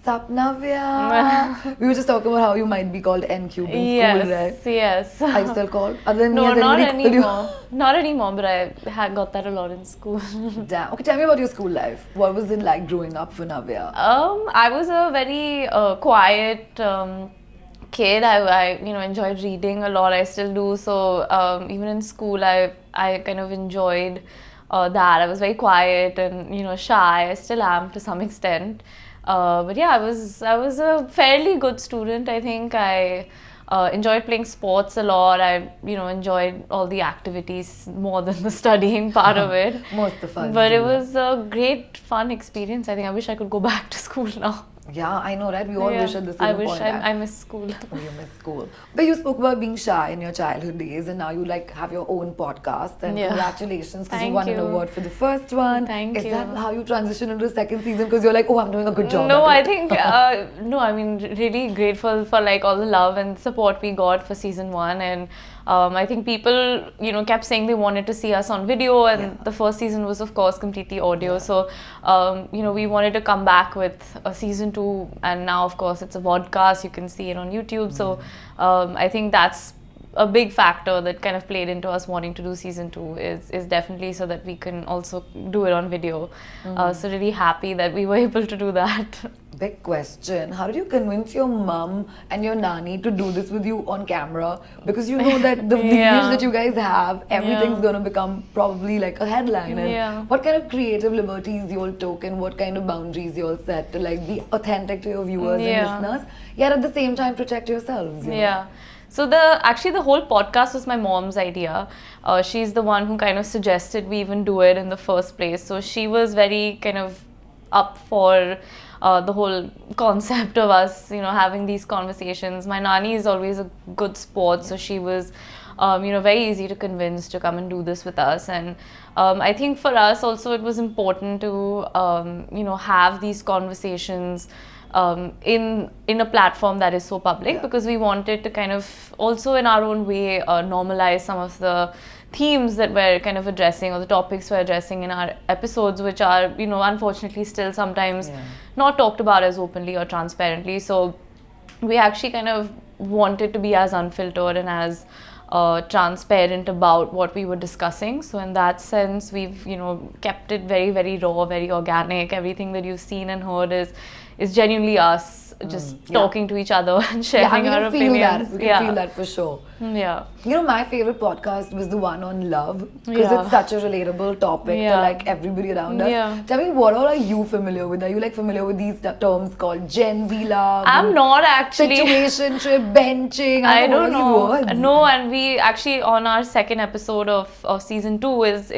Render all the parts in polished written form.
Sup, Navya? We were just talking about how you might be called N-Cube in school, right? Yes. Are you still called? Other than No, me, has not anybody called you? anymore. Not anymore, but I had got that a lot in school. Damn. Okay, tell me about your school life. What was it like growing up for Navya? I was a very quiet kid. I enjoyed reading a lot. I still do. So even in school, I kind of enjoyed that. I was very quiet and shy. I still am to some extent. But yeah, I was a fairly good student. I think I enjoyed playing sports a lot. I enjoyed all the activities more than the studying part of it. Most of us But do it that. was a great fun experience. I think I wish I could go back to school now. Yeah, I know, right? We all wish at the same I wish point. I miss school. Oh, you miss school. But you spoke about being shy in your childhood days, and now you have your own podcast. And Yeah. congratulations, because you Thank won an you. award for the first one. Thank Is you. that how you transition into the second season? Because you're like, oh, I'm doing a good job. No, at I it. think no. I mean, really grateful for like all the love and support we got for season 1, and I think people kept saying they wanted to see us on video, and Yeah. the first season was of course completely audio. So we wanted to come back with a season 2, and now of course it's a podcast. You can see it on YouTube. So I think that's a big factor that kind of played into us wanting to do season 2 is definitely so that we can also do it on video. So really happy that we were able to do that. Big question. How did you convince your mum and your nanny to do this with you on camera? Because you know that the image Yeah. that you guys have, everything's Yeah. going to become probably like a headline. And Yeah. what kind of creative liberties you all took, and what kind of boundaries you all set to like be authentic to your viewers and Yeah. listeners, yet at the same time protect yourselves. You know? Yeah. So the whole podcast was my mom's idea. She's the one who kind of suggested we even do it in the first place. So she was very kind of up for the whole concept of us, having these conversations. My nani is always a good sport, so she was, very easy to convince to come and do this with us. And I think for us also it was important to, have these conversations in a platform that is so public, Yeah. because we wanted to kind of also in our own way normalize some of the themes that we're kind of addressing, or the topics we're addressing in our episodes, which are unfortunately still sometimes Yeah. not talked about as openly or transparently. So we actually kind of wanted to be as unfiltered and as transparent about what we were discussing. So in that sense, we've kept it very, very raw, very organic. Everything that you've seen and heard is genuinely us just Yeah. talking to each other and Yeah, sharing we our can feel that. opinions. We can feel that for sure. Yeah. You know, my favorite podcast was the one on love, because Yeah. it's such a relatable topic to Yeah. like everybody around us. Yeah. Tell me, what all are you familiar with? Are you like familiar with these terms called Gen Z love? I'm and not actually. situationship, benching. I know don't all know. these words. No, and we actually on our second episode of season 2 is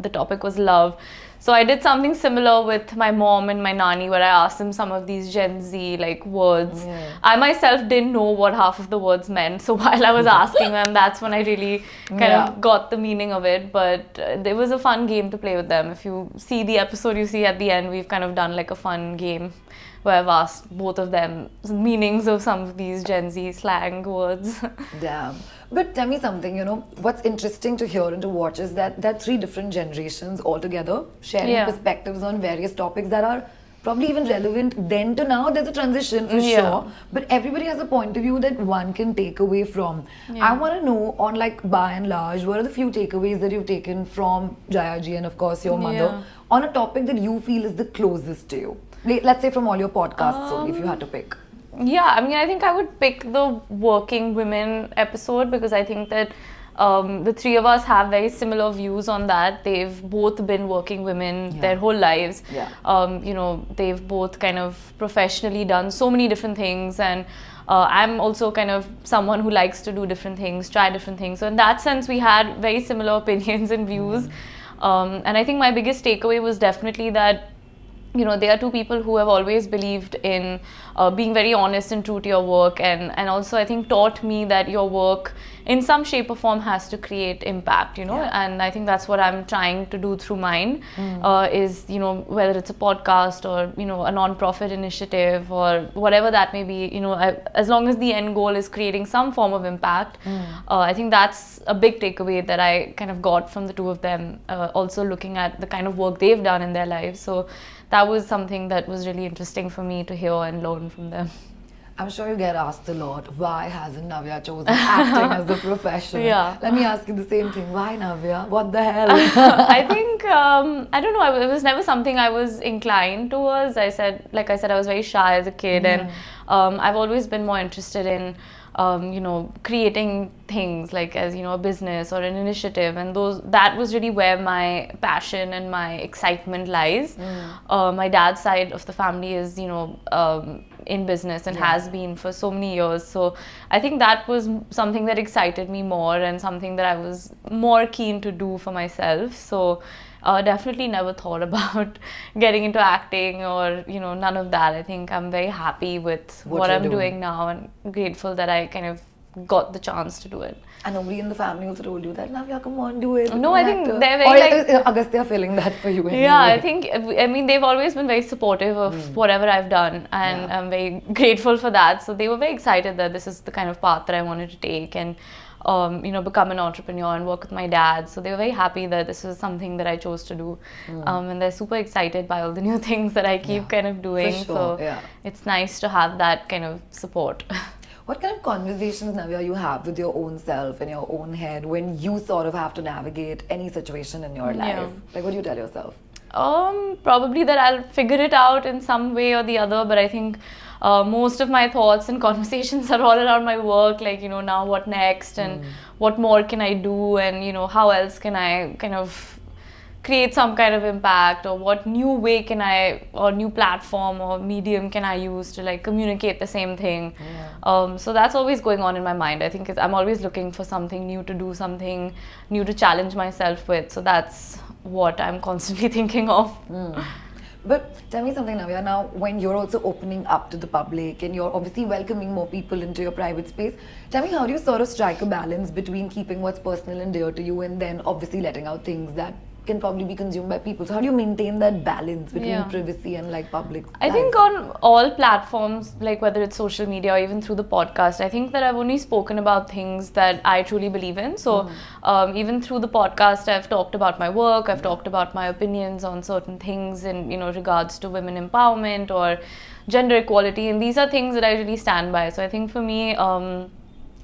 the topic was love. So I did something similar with my mom and my nanny, where I asked them some of these Gen Z like words. Yeah. I myself didn't know what half of the words meant. So while I was asking them, that's when I really kind Yeah. of got the meaning of it. But it was a fun game to play with them. If you see the episode, you see at the end, we've kind of done like a fun game where I've asked both of them meanings of some of these Gen Z slang words. Damn. But tell me something, what's interesting to hear and to watch is that there are 3 different generations altogether sharing Yeah. perspectives on various topics that are probably even relevant then to now. There's a transition for Yeah. sure, but everybody has a point of view that one can take away from. Yeah. I want to know, on like by and large, what are the few takeaways that you've taken from Jaya ji and of course your mother Yeah. on a topic that you feel is the closest to you? Let's say from all your podcasts only, if you had to pick. Yeah, I mean, I think I would pick the working women episode, because I think that the 3 of us have very similar views on that. They've both been working women their whole lives. Yeah. They've both kind of professionally done so many different things, and I'm also kind of someone who likes to do different things, try different things. So in that sense, we had very similar opinions and views. And I think my biggest takeaway was definitely that they are 2 people who have always believed in being very honest and true to your work, and also I think taught me that your work in some shape or form has to create impact, and I think that's what I'm trying to do through mine, is, whether it's a podcast or, a non-profit initiative or whatever that may be, as long as the end goal is creating some form of impact, I think that's a big takeaway that I kind of got from the two of them, also looking at the kind of work they've done in their lives. So that was something that was really interesting for me to hear and learn from them. I'm sure you get asked a lot, why hasn't Navya chosen acting as the profession? Yeah. Let me ask you the same thing. Why, Navya? What the hell? I think, I don't know, it was never something I was inclined towards. Like I said, I was very shy as a kid, and I've always been more interested in, creating things like as, a business or an initiative, and that was really where my passion and my excitement lies. My dad's side of the family is, in business and has been for so many years. So I think that was something that excited me more and something that I was more keen to do for myself. So definitely never thought about getting into acting or, none of that. I think I'm very happy with what I'm doing now and grateful that I kind of got the chance to do it. And nobody in the family also told you that, Navya, come on, do it. No, I think they're very I guess they're feeling that for you anyway. Yeah, I mean, they've always been very supportive of whatever I've done, and I'm very grateful for that. So they were very excited that this is the kind of path that I wanted to take, and become an entrepreneur and work with my dad. So they were very happy that this was something that I chose to do. And they're super excited by all the new things that I keep kind of doing. For sure, so it's nice to have that kind of support. What kind of conversations, Navya, you have with your own self in your own head when you sort of have to navigate any situation in your life? Like, what do you tell yourself? Probably that I'll figure it out in some way or the other, but I think most of my thoughts and conversations are all around my work, like, now what next, and what more can I do, and, how else can I kind of create some kind of impact, or what new way can I, or new platform or medium can I use to like communicate the same thing. So that's always going on in my mind. I think I'm always looking for something new to do, something new to challenge myself with. So that's what I'm constantly thinking of. But tell me something, Navya, now when you're also opening up to the public and you're obviously welcoming more people into your private space, tell me, how do you sort of strike a balance between keeping what's personal and dear to you and then obviously letting out things that can probably be consumed by people? So how do you maintain that balance between privacy and like public I think on all platforms, like whether it's social media or even through the podcast, I think that I've only spoken about things that I truly believe in. So even through the podcast, I've talked about my work, I've talked about my opinions on certain things in, regards to women empowerment or gender equality, and these are things that I really stand by. So I think for me,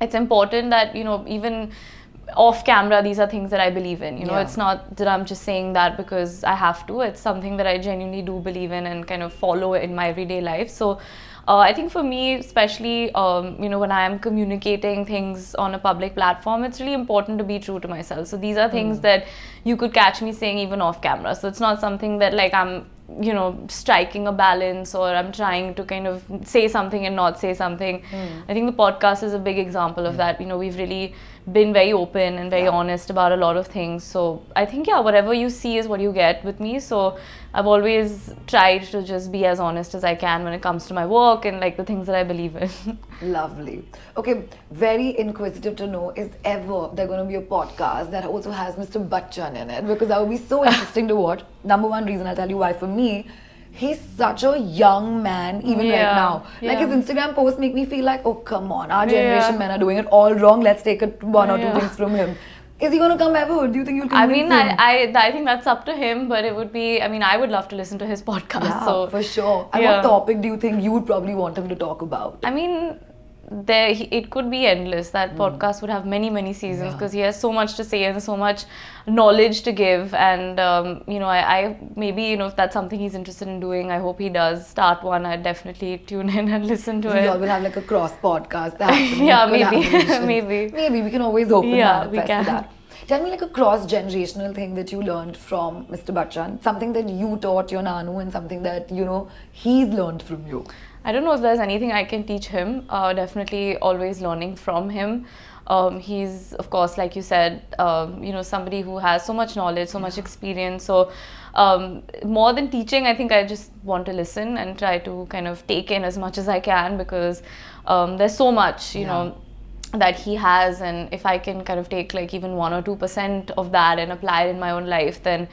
it's important that, even off camera, these are things that I believe in. It's not that I'm just saying that because I have to. It's something that I genuinely do believe in and kind of follow in my everyday life. So I think for me, especially, when I am communicating things on a public platform, it's really important to be true to myself. So these are things that you could catch me saying even off camera. So it's not something that like I'm, striking a balance or I'm trying to kind of say something and not say something. I think the podcast is a big example of that. We've really been very open and very honest about a lot of things. So I think, whatever you see is what you get with me. So I've always tried to just be as honest as I can when it comes to my work and like the things that I believe in. Lovely. Okay, very inquisitive to know, is ever there going to be a podcast that also has Mr. Bachchan in it? Because that would be so interesting to watch. Number one reason, I'll tell you why. For me, he's such a young man even right now. Like his Instagram posts make me feel like, oh come on, our generation men are doing it all wrong. Let's take one or two things from him. Is he going to come ever? Do you think you'll convince him? I think that's up to him, but it would be, I would love to listen to his podcast. Yeah, so for sure. And what topic do you think you would probably want him to talk about? It could be endless. That podcast would have many, many seasons because he has so much to say and so much knowledge to give. And, I maybe, if that's something he's interested in doing, I hope he does start one. I'd definitely tune in and listen to it. We all will have like a cross podcast happening. Maybe we can always hope and manifest for that. Tell me like a cross-generational thing that you learned from Mr. Bachchan, something that you taught your Nanu and something that, he's learned from you. I don't know if there's anything I can teach him. Definitely always learning from him. He's, of course, like you said, somebody who has so much knowledge, so much experience. So more than teaching, I think I just want to listen and try to kind of take in as much as I can because there's so much, that he has, and if I can kind of take like even 1 or 2% of that and apply it in my own life, then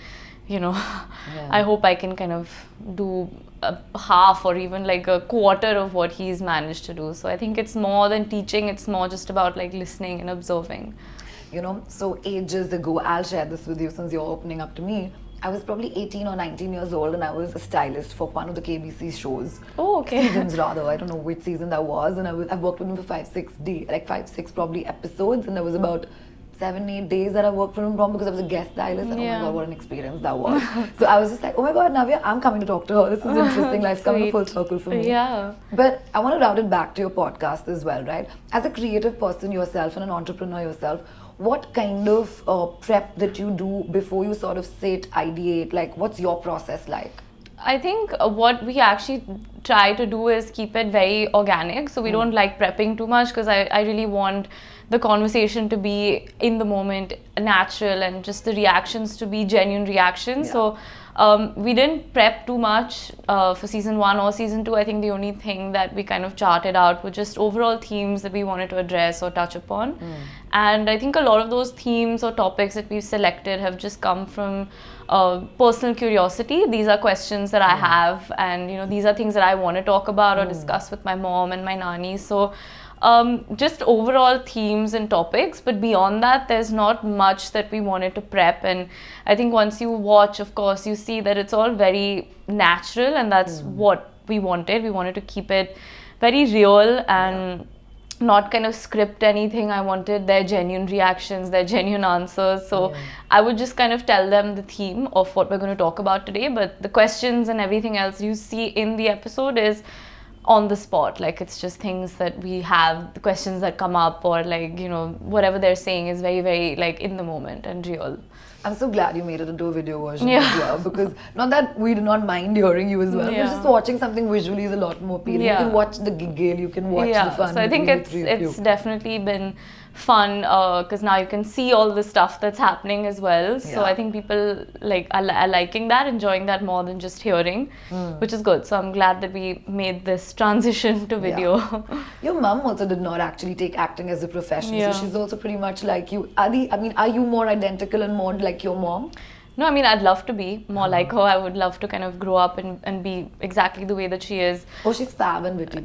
I hope I can kind of do a half or even like a quarter of what he's managed to do. So I think it's more than teaching, it's more just about like listening and observing. So ages ago, I'll share this with you since you're opening up to me. I was probably 18 or 19 years old, and I was a stylist for one of the KBC shows. Oh, okay. Seasons rather. I don't know which season that was. And I worked with him for 5-6 probably episodes. And there was about 7-8 days that I worked for him from, because I was a guest stylist. And oh my God, what an experience that was. So I was just like, oh my God, Navya, I'm coming to talk to her. This is interesting. Life's coming full circle for me. Yeah. But I want to route it back to your podcast as well, right? As a creative person yourself and an entrepreneur yourself, what kind of prep that you do before you sort of sit, ideate? Like, what's your process like? I think what we actually try to do is keep it very organic. So we don't like prepping too much, because I really want the conversation to be in the moment, natural, and just the reactions to be genuine reactions. So we didn't prep too much for season 1 or season 2. I think the only thing that we kind of charted out were just overall themes that we wanted to address or touch upon. And I think a lot of those themes or topics that we've selected have just come from personal curiosity. These are questions that I have, and these are things that I want to talk about or discuss with my mom and my nani. So just overall themes and topics, but beyond that, there's not much that we wanted to prep. And I think once you watch, of course, you see that it's all very natural, and that's what we wanted. We wanted to keep it very real and not kind of script anything. I wanted their genuine reactions, their genuine answers. So I would just kind of tell them the theme of what we're going to talk about today, but the questions and everything else you see in the episode is on the spot. Like, it's just things that we have, the questions that come up, or like, whatever they're saying is very, very like in the moment and real. I'm so glad you made it into a video version as well, because not that we do not mind hearing you as well, but just watching something visually is a lot more appealing. You can watch the giggle, you can watch the fun. So I think it's definitely been fun, because now you can see all the stuff that's happening as well. So I think people are liking that, enjoying that more than just hearing, which is good. So I'm glad that we made this transition to video. Your mom also did not actually take acting as a profession, so she's also pretty much like you. Are you more identical and more like your mom? No, I mean, I'd love to be more like her. I would love to kind of grow up and be exactly the way that she is. Oh, she's fab and witty.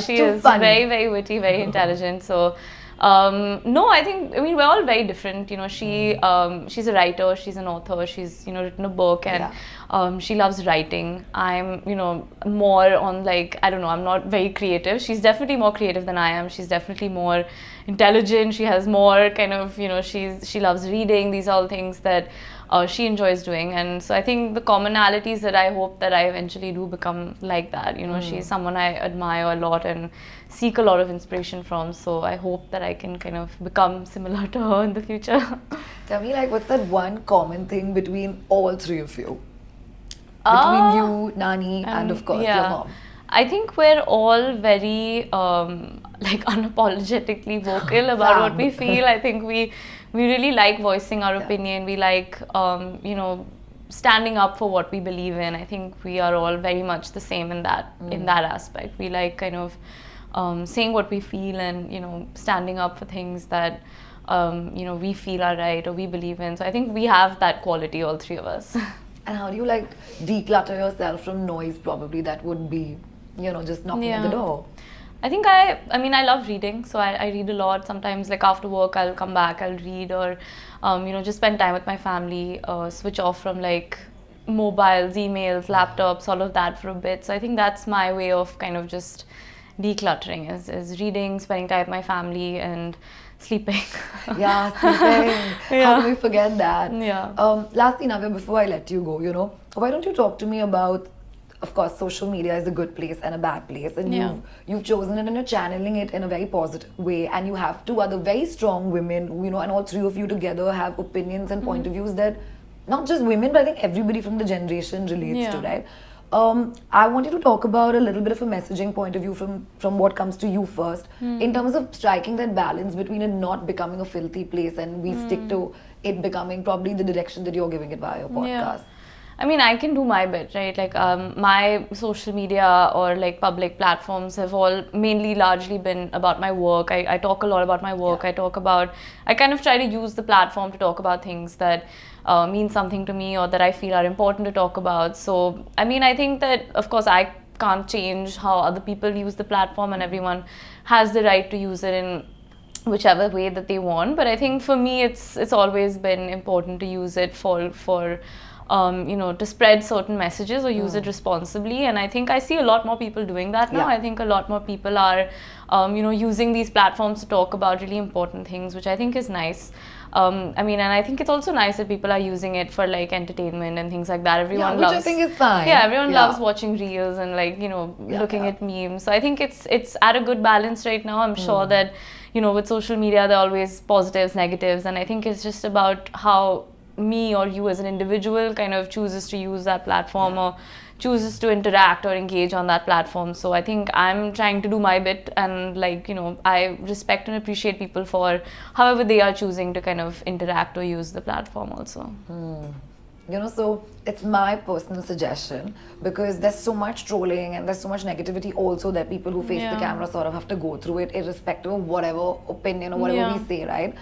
She is funny. Very, very witty, very intelligent. So no, I mean, we're all very different. She's a writer, she's an author, she's written a book, and she loves writing. I'm more on like, I don't know, I'm not very creative. She's definitely more creative than I am. She's definitely more intelligent. She has more kind of she loves reading. These are all things that she enjoys doing, and so I think the commonalities that I hope that I eventually do become like that. She's someone I admire a lot and seek a lot of inspiration from, so I hope that I can kind of become similar to her in the future. Tell me, like, what's that one common thing between all three of you? Between you, Nani, and of course your mom. I think we're all very like unapologetically vocal about what we feel. I think we really like voicing our opinion. We like standing up for what we believe in. I think we are all very much the same in that aspect. We like kind of saying what we feel and standing up for things that we feel are right or we believe in. So I think we have that quality, all three of us. And how do you like declutter yourself from noise probably that would be just knocking at the door? I think I love reading, so I read a lot. Sometimes like after work I'll come back, I'll read, or just spend time with my family, switch off from like mobiles, emails, laptops, all of that for a bit. So I think that's my way of kind of just decluttering is reading, spending time with my family, and sleeping. Sleeping. How do we forget that? Lastly, Navya, before I let you go, why don't you talk to me about, of course, social media is a good place and a bad place, and you've chosen it and you're channeling it in a very positive way, and you have two other very strong women, and all three of you together have opinions and point of views that not just women, but I think everybody from the generation relates to, right? I want you to talk about a little bit of a messaging point of view from what comes to you first, in terms of striking that balance between it not becoming a filthy place and we stick to it becoming probably the direction that you're giving it via your podcast. I mean, I can do my bit, right? Like, my social media or like public platforms have all mainly largely been about my work. I talk a lot about my work. I kind of try to use the platform to talk about things that mean something to me or that I feel are important to talk about. So, I mean, I think that, of course, I can't change how other people use the platform, and everyone has the right to use it in whichever way that they want. But I think for me, it's always been important to use it for to spread certain messages or use it responsibly. And I think I see a lot more people doing that now. Yeah. I think a lot more people are, using these platforms to talk about really important things, which I think is nice. I mean, and I think it's also nice that people are using it for like entertainment and things like that. Everyone which loves. I think is fine. Yeah, everyone loves watching reels and like looking at memes. So I think it's at a good balance right now. I'm sure that with social media there are always positives, negatives, and I think it's just about how me or you as an individual kind of chooses to use that platform or chooses to interact or engage on that platform. So I think I'm trying to do my bit, and I respect and appreciate people for however they are choosing to kind of interact or use the platform also. So it's my personal suggestion, because there's so much trolling and there's so much negativity also that people who face the camera sort of have to go through it, irrespective of whatever opinion or whatever we say, right?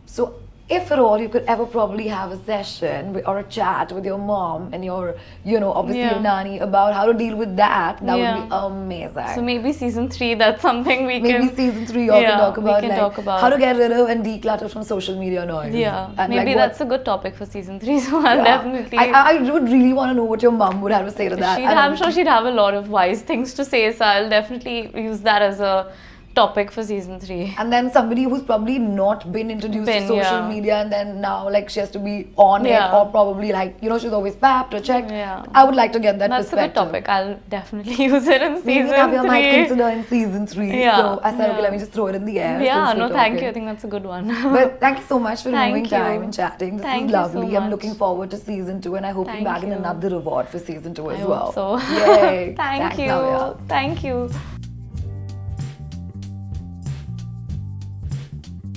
So if at all you could ever probably have a session or a chat with your mom and your, obviously your nanny about how to deal with that, that would be amazing. So maybe season 3, that's something we can... Maybe season 3 you can talk about, talk about how to get rid of and declutter from social media noise. Yeah, and maybe that's a good topic for season 3, so I'll definitely... I would really want to know what your mom would have to say to that. I'm sure she'd have a lot of wise things to say, so I'll definitely use that as a topic for season 3. And then somebody who's probably not been introduced to social media, and then now like she has to be on it, or probably like she's always papped or checked. I would like to get that perspective. That's a good topic. I'll definitely use it in season 3. Maybe Navya might consider in season 3. So I said, okay, let me just throw it in the air. Thank you. I think that's a good one. But thank you so much for removing time and chatting. This is lovely. So I'm looking forward to season 2, and I hope you bag in another award for season 2 as well. So Yay! Thank you. Navya. Thank you.